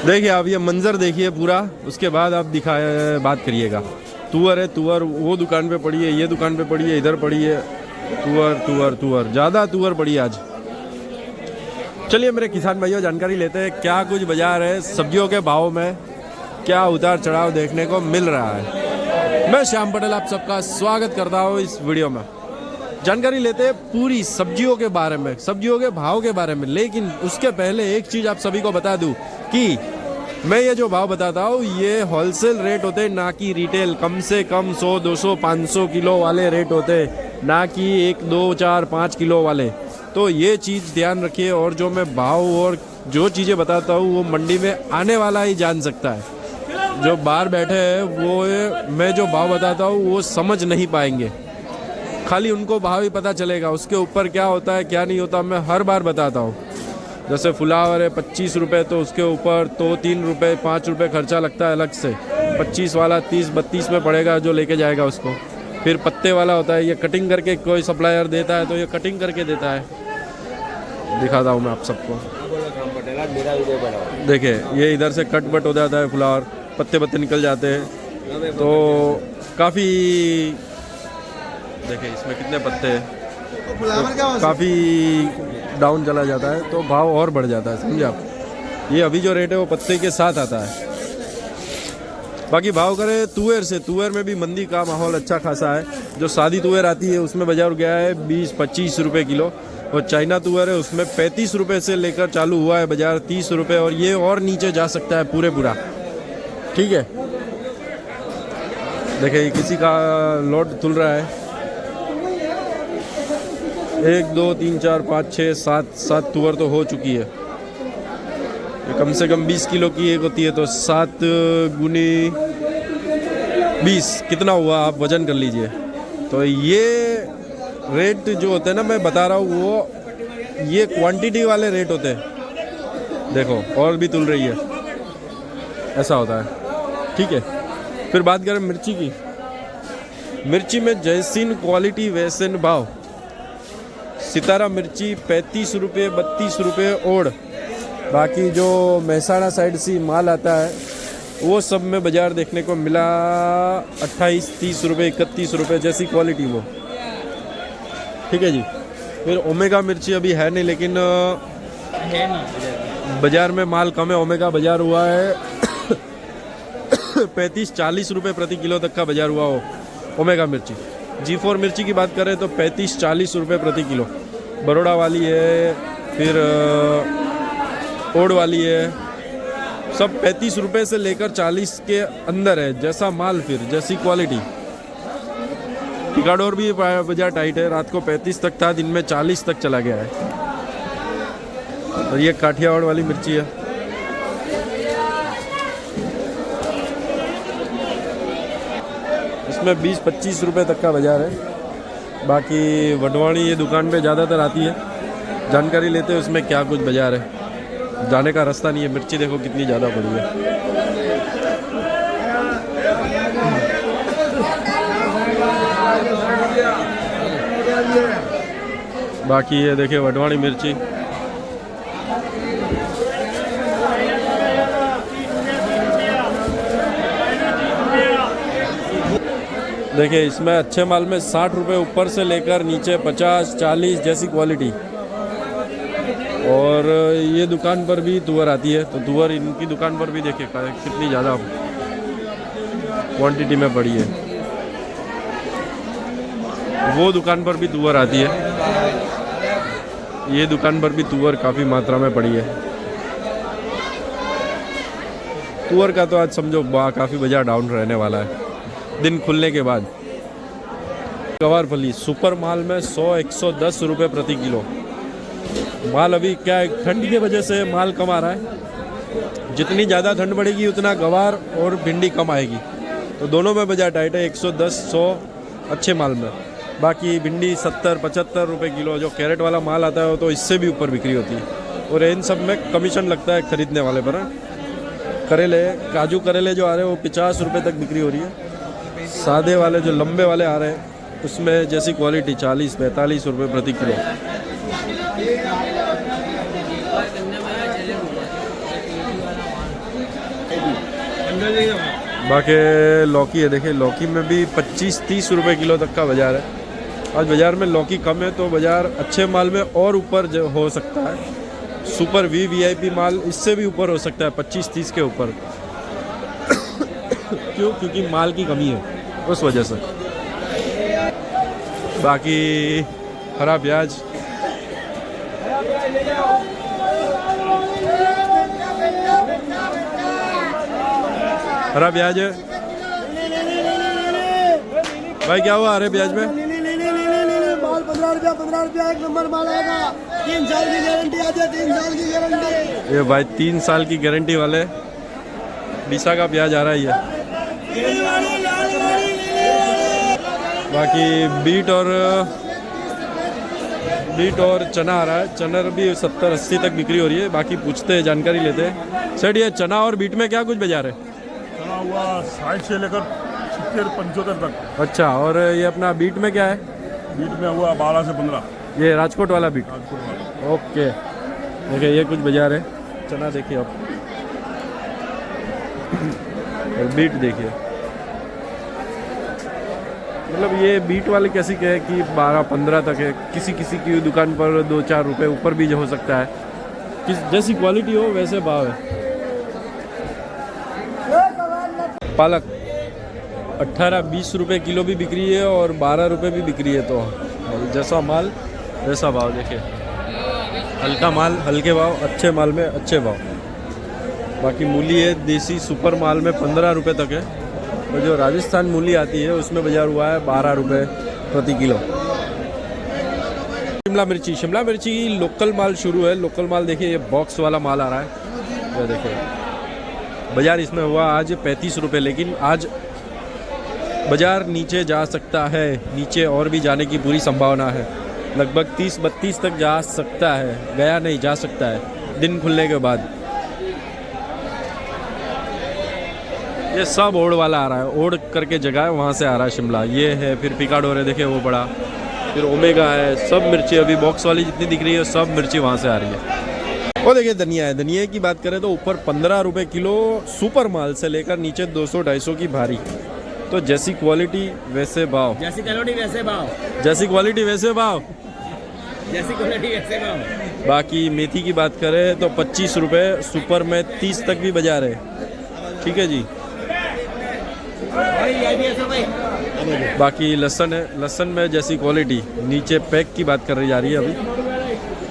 देखिए आप ये मंजर देखिए पूरा, उसके बाद आप बात करिएगा। तुअर है, तुअर वो दुकान पे पड़ी है, ये दुकान पे पड़ी है, इधर पड़ी है। तुअर तुअर तुअर, ज़्यादा तुअर पड़ी है आज। चलिए मेरे किसान भाइयों, जानकारी लेते हैं क्या कुछ बाजार है, सब्जियों के भाव में क्या उतार चढ़ाव देखने को मिल रहा है। मैं श्याम पटेल आप सबका स्वागत करता हूँ इस वीडियो में। जानकारी लेते हैं पूरी सब्जियों के बारे में, सब्जियों के भाव के बारे में। लेकिन उसके पहले एक चीज़ आप सभी को बता दूं कि मैं ये जो भाव बताता हूँ ये होलसेल रेट होते हैं, ना कि रिटेल। कम से कम 100, 200, 500 किलो वाले रेट होते हैं, ना कि 1, 2, 4, 5 किलो वाले। तो ये चीज़ ध्यान रखिए। और जो मैं भाव और जो चीज़ें बताता हूँ वो मंडी में आने वाला ही जान सकता है। जो बाहर बैठे हैं वो मैं जो भाव बताता हूँ वो समझ नहीं पाएंगे, खाली उनको भाव ही पता चलेगा। उसके ऊपर क्या होता है क्या नहीं होता मैं हर बार बताता हूँ। जैसे फ्लावर है 25 रुपये, तो उसके ऊपर तो 3 रुपये 5 रुपये खर्चा लगता है अलग से। 25 वाला 30-32 में पड़ेगा जो लेके जाएगा उसको। फिर पत्ते वाला होता है, ये कटिंग करके कोई सप्लायर देता है तो ये कटिंग करके देता है। दिखाता हूँ मैं आप सबको। देखिए ये इधर से कट बट हो जाता है फ्लावर, पत्ते पत्ते निकल जाते हैं। तो काफ़ी देखिए इसमें कितने पत्ते हैं, तो काफ़ी डाउन चला जाता है तो भाव और बढ़ जाता है, समझे आप। ये अभी जो रेट है वो पत्ते के साथ आता है। बाकी भाव करें तुअर से, तुअर में भी मंदी का माहौल अच्छा खासा है। जो सादी तुअर आती है उसमें बाजार गया है 20-25 रुपये किलो, और चाइना तुअर है उसमें 35 रुपये से लेकर चालू हुआ है बाजार 30 रुपये, और ये और नीचे जा सकता है पूरा। ठीक है, देखिए किसी का लोड तुल रहा है। 1, 2, 3, 4, 5, 6, 7 तुअर तो हो चुकी है। ये कम से कम 20 किलो की एक होती है, तो 7 गुनी 20 कितना हुआ आप वजन कर लीजिए। तो ये रेट जो होते हैं ना मैं बता रहा हूँ वो ये क्वांटिटी वाले रेट होते हैं। देखो और भी तुल रही है, ऐसा होता है। ठीक है, फिर बात करें मिर्ची की। मिर्ची में जैसीन क्वालिटी वैसन भाव। सितारा मिर्ची 35 रुपये 32 रुपये ओढ़। बाकी जो महसाणा साइड से माल आता है वो सब में बाजार देखने को मिला 28-30 रुपये 31 रुपये जैसी क्वालिटी वो। ठीक है जी। फिर ओमेगा मिर्ची अभी है नहीं, लेकिन बाजार में माल कम है। ओमेगा बाजार हुआ है 35-40 रुपये प्रति किलो तक का बाजार हुआ हो ओमेगा मिर्ची। G4 मिर्ची की बात करें तो 35-40 रुपये प्रति किलो। बड़ौदा वाली है, फिर ओड वाली है, सब 35 रुपये से लेकर 40 के अंदर है। जैसा माल फिर जैसी क्वालिटी। टिकाडोर भी बाजार टाइट है, रात को 35 तक था, दिन में 40 तक चला गया है। और ये काठियावाड़ वाली मिर्ची है। इसमें 20-25 रुपये तक का बाजार है। बाकी वडवाणी ये दुकान पे ज़्यादातर आती है। जानकारी लेते हैं उसमें क्या कुछ बाजार है। जाने का रास्ता नहीं है। मिर्ची देखो कितनी ज़्यादा पड़ी है। बाकी ये देखिए वडवाणी मिर्ची। देखिए इसमें अच्छे माल में 60 रुपये ऊपर से लेकर नीचे 50-40 जैसी क्वालिटी। और ये दुकान पर भी तुअर आती है, तो तुअर इनकी दुकान पर भी देखिए कितनी ज़्यादा क्वांटिटी में पड़ी है। वो दुकान पर भी तुअर आती है, ये दुकान पर भी तुअर काफ़ी मात्रा में पड़ी है। तुअर का तो आज समझो काफ़ी बाजार डाउन रहने वाला है दिन खुलने के बाद। गवार फली सुपर माल में 100-110 रुपये प्रति किलो। माल अभी क्या है, ठंड की वजह से माल कम आ रहा है। जितनी ज़्यादा ठंड बढ़ेगी उतना गवार और भिंडी कम आएगी, तो दोनों में बाजार टाइट है। 110-100 अच्छे माल में। बाकी भिंडी 70-75 रुपये किलो। जो कैरेट वाला माल आता है तो इससे भी ऊपर बिक्री होती है। और इन सब में कमीशन लगता है खरीदने वाले पर। करेले, काजू करेले जो आ रहे हैं वो 50 रुपये तक बिक्री हो रही है। सादे वाले जो लंबे वाले आ रहे हैं उसमें जैसी क्वालिटी 40-45 रुपये प्रति किलो। बाकी लौकी है, देखिए लौकी में भी 25-30 रुपए किलो तक का बाज़ार है। आज बाज़ार में लौकी कम है तो बाज़ार अच्छे माल में और ऊपर हो सकता है। सुपर VIP माल इससे भी ऊपर हो सकता है, 25-30 के ऊपर। क्यों? क्योंकि माल की कमी है, उस वजह से। बाकी हरा प्याज, हरा प्याज है भाई, क्या हुआ हरे प्याज में? माल 15 रुपया 1 नंबर माल आएगा। 3 साल की गारंटी आ जाए, 3 साल की गारंटी। ये भाई 3 साल की गारंटी वाले डीसा का प्याज आ रहा है ये। बाकी बीट और चना आ रहा है। चना भी 70-80 तक बिक्री हो रही है। बाकी पूछते हैं, जानकारी लेते हैं। सेठ ये चना और बीट में क्या कुछ बाजार है? चना हुआ 60 से लेकर 70-75 तक। अच्छा, और ये अपना बीट में क्या है? बीट में हुआ 12 से 15। ये राजकोट वाला बीट। राजकोट वाला। ओके, देखिए ये कुछ बाजार है। चना देखिए आप, और बीट देखिए। मतलब ये बीट वाले कैसी कहे कि 12-15 तक है। किसी किसी की दुकान पर 2-4 रुपए ऊपर भी हो सकता है। जैसी क्वालिटी हो वैसे भाव है। पालक 18-20 रुपए किलो भी बिक्री है और 12 रुपए भी बिक्री है। तो जैसा माल वैसा भाव। देखिए हल्का माल हल्के भाव, अच्छे माल में अच्छे भाव। बाकी मूली है देसी सुपर माल में 15 रुपए तक है। और जो राजस्थान मूली आती है उसमें बाजार हुआ है 12 रुपए प्रति किलो। शिमला मिर्ची लोकल माल शुरू है। लोकल माल देखिए, ये बॉक्स वाला माल आ रहा है। ये देखिए बाजार इसमें हुआ आज 35 रुपए, लेकिन आज बाजार नीचे जा सकता है। नीचे और भी जाने की पूरी संभावना है। लगभग 30-32 तक जा सकता है। गया नहीं, जा सकता है दिन खुलने के बाद। ये सब ओड़ वाला आ रहा है। ओड़ करके जगह है, वहाँ से आ रहा है शिमला। ये है, फिर पिकाडोर है, देखिए वो बड़ा, फिर ओमेगा है। सब मिर्ची अभी बॉक्स वाली जितनी दिख रही है सब मिर्ची वहाँ से आ रही है। वो देखिए धनिया है। धनिया की बात करें तो ऊपर 15 रुपए किलो सुपर माल से लेकर नीचे 200-250 की भारी। तो जैसी क्वालिटी वैसे भाव, जैसी क्वालिटी वैसे भाव, जैसी क्वालिटी वैसे भाव, जैसी क्वालिटी वैसे भाव। बाकी मेथी की बात करें तो 25 रुपए, सुपर में 30 तक भी बाजार है। ठीक है जी। बाकी लहसुन है। लहसुन में जैसी क्वालिटी, नीचे पैक की बात कर रही जा रही है अभी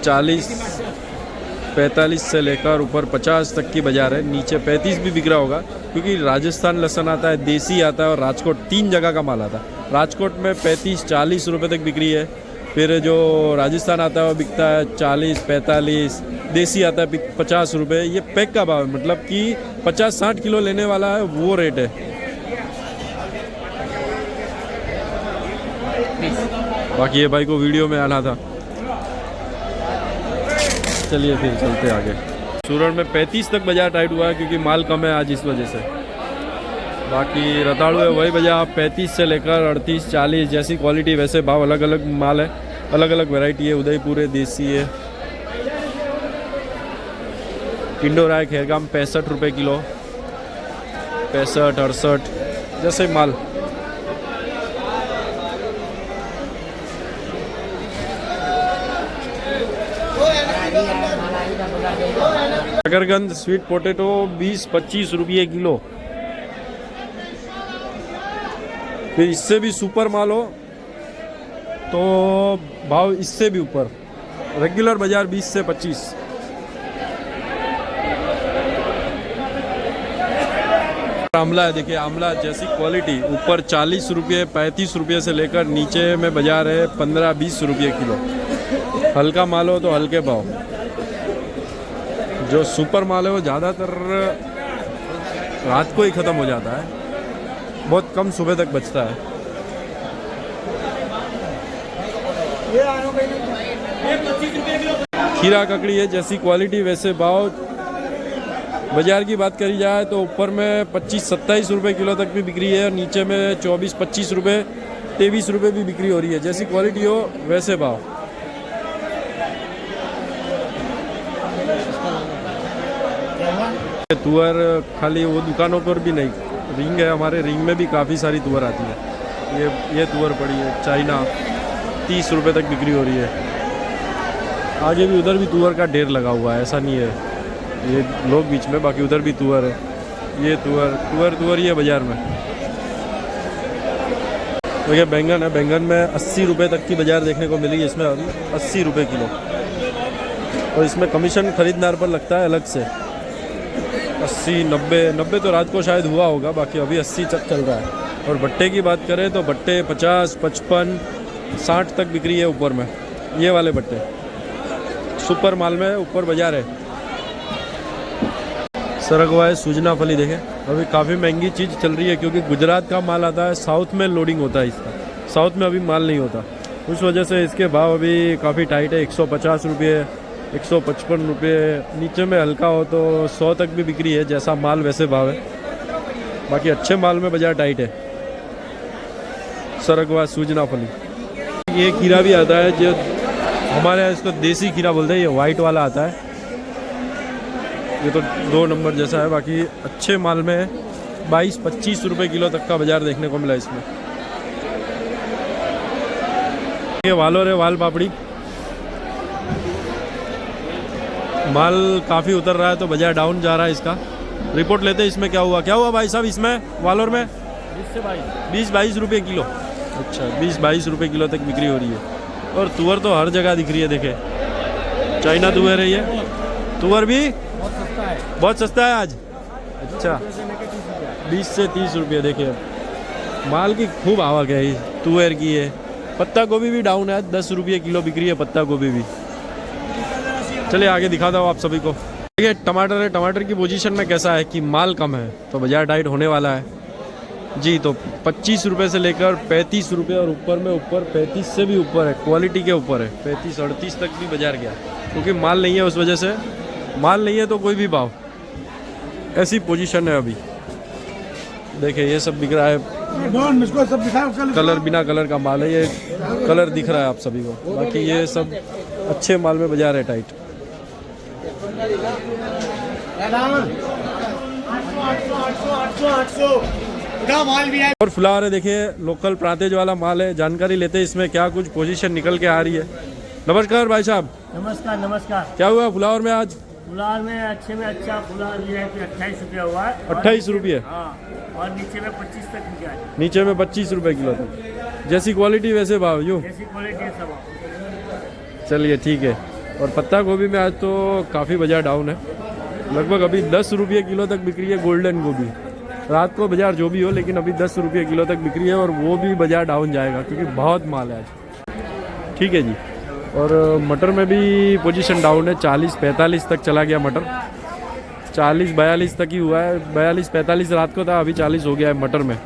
40-45 से लेकर ऊपर 50 तक की बाजार है। नीचे 35 भी बिक रहा होगा, क्योंकि राजस्थान लहसुन आता है, देसी आता है और राजकोट, 3 जगह का माल आता है। राजकोट में 35-40 रुपए तक बिक्री है। फिर जो राजस्थान आता है वो बिकता है 40-45। देसी आता है 50 रुपये। ये पैक का भाव है, मतलब कि 50-60 किलो लेने वाला है वो रेट है। बाकी ये भाई को वीडियो में आना था। चलिए फिर चलते आगे। सूरत में 35 तक बाजार टाइट हुआ है, क्योंकि माल कम है आज इस वजह से। बाकी रताड़ू है, वही बाजार 35 से लेकर 38-40। जैसी क्वालिटी वैसे भाव। अलग अलग माल है, अलग अलग वैरायटी है। उदयपुर है, देसी है। किंडोरा है खेरगाम 65 रुपये किलो, 65-68 जैसे माल। शकरकंद स्वीट पोटैटो 20-25 रुपये किलो। फिर इससे भी सुपर माल हो तो भाव इससे भी ऊपर। रेगुलर बाजार 20 से 25। आंवला है, देखिए आंवला जैसी क्वालिटी ऊपर 40 रुपये 35 रुपये से लेकर नीचे में बाजार है 15-20 रुपये किलो। हल्का माल हो तो हल्के भाव। जो सुपर माल है वो ज़्यादातर रात को ही ख़त्म हो जाता है, बहुत कम सुबह तक बचता है। खीरा ककड़ी है, जैसी क्वालिटी वैसे भाव। बाजार की बात करी जाए तो ऊपर में 25-27 रुपये किलो तक भी बिक्री है, नीचे में 24-25 रुपये 23 रुपये भी बिक्री हो रही है। जैसी क्वालिटी हो वैसे भाव। तुअर खाली वो दुकानों पर भी नहीं, रिंग है, हमारे रिंग में भी काफ़ी सारी तुअर आती है। ये तुअर पड़ी है चाइना, 30 रुपये तक बिक्री हो रही है। आगे भी उधर भी तुअर का ढेर लगा हुआ है, ऐसा नहीं है ये लोग बीच में, बाकी उधर भी तुअर है। ये तुअर ही है बाज़ार में। तो ये बैंगन है, बैंगन में 80 रुपये तक की बाज़ार देखने को मिली है इसमें अभी, 80 रुपये किलो। और इसमें कमीशन खरीददार पर लगता है अलग से, 80 90 तो रात को शायद हुआ होगा, बाकी अभी 80 तक चल रहा है। और भट्टे की बात करें तो भट्टे 50 55 60 तक बिक्री है ऊपर में, ये वाले भट्टे सुपर माल में ऊपर बाजार है। सरक हुआ है सूजना फली, देखें अभी काफ़ी महंगी चीज़ चल रही है क्योंकि गुजरात का माल आता है, साउथ में लोडिंग होता है इसका, साउथ में अभी माल नहीं होता, उस वजह से इसके भाव अभी काफ़ी टाइट है। 150 रुपये 155 रुपये, नीचे में हल्का हो तो 100 तक भी बिक्री है, जैसा माल वैसे भाव है। बाकी अच्छे माल में बाजार टाइट है। सरक हुआ सूजना फली, ये खीरा भी आता है जो हमारे यहाँ इसको देसी खीरा बोलते हैं, ये वाइट वाला आता है, ये तो 2 नंबर जैसा है। बाकी अच्छे माल में 22-25 रुपये किलो तक का बाजार देखने को मिला इसमें। ये वालोर है, वाल पापड़ी, माल काफ़ी उतर रहा है तो बाजार डाउन जा रहा है इसका। रिपोर्ट लेते हैं इसमें क्या हुआ भाई साहब इसमें वालोर में 20-22 रुपये किलो। अच्छा 20-22 रुपये किलो तक बिक्री हो रही है। और तुअर तो हर जगह दिख रही है, देखे चाइना तुअर है ये, तुअर भी बहुत सस्ता है आज। अच्छा 20 से 30 रुपये, देखिए माल की खूब आवक है तुअर की है। पत्ता गोभी भी डाउन है, 10 रुपये किलो बिक्री है पत्ता गोभी भी। चलिए आगे दिखाता हूँ आप सभी को। देखिए टमाटर है, टमाटर की पोजीशन में कैसा है कि माल कम है तो बाजार टाइट होने वाला है जी। तो 25 रुपये से लेकर 35 रुपये और ऊपर में, ऊपर 35 से भी ऊपर है, क्वालिटी के ऊपर है, 35-38 तक भी बाजार गया क्योंकि माल नहीं है, उस वजह से माल नहीं है तो कोई भी भाव, ऐसी पोजीशन है अभी। देखिए ये सब बिक रहा है, कलर बिना कलर का माल है, ये कलर दिख रहा है आप सभी को। बाकी ये सब अच्छे माल में बाजार है टाइट। और फ्लावर है, देखिए लोकल प्रांतेज वाला माल है। जानकारी लेते हैं इसमें क्या कुछ पोजीशन निकल के आ रही है। नमस्कार भाई साहब। नमस्कार। क्या हुआ फ्लावर में आज? फुलार में अच्छे में अच्छा फुलार ये है कि 28 रुपया हुआ है। 28 रुपये, हाँ, और नीचे में 25 तक बिका है। नीचे में 25 रुपये किलो तक, जैसी क्वालिटी वैसे भाव यूँ। जैसी क्वालिटी है सब। चलिए ठीक है। और पत्ता गोभी में आज तो काफ़ी बाजार डाउन है, लगभग अभी 10 रुपये किलो तक बिक्री है गोल्डन गोभी। रात को बाजार जो भी हो लेकिन अभी 10 रुपये किलो तक बिक्री है और वो भी बाजार डाउन जाएगा क्योंकि बहुत माल है आज। ठीक है जी। और मटर में भी पोजीशन डाउन है, 40-45 तक चला गया मटर, 40-42 तक ही हुआ है, 42-45 रात को था, अभी 40 हो गया है मटर में।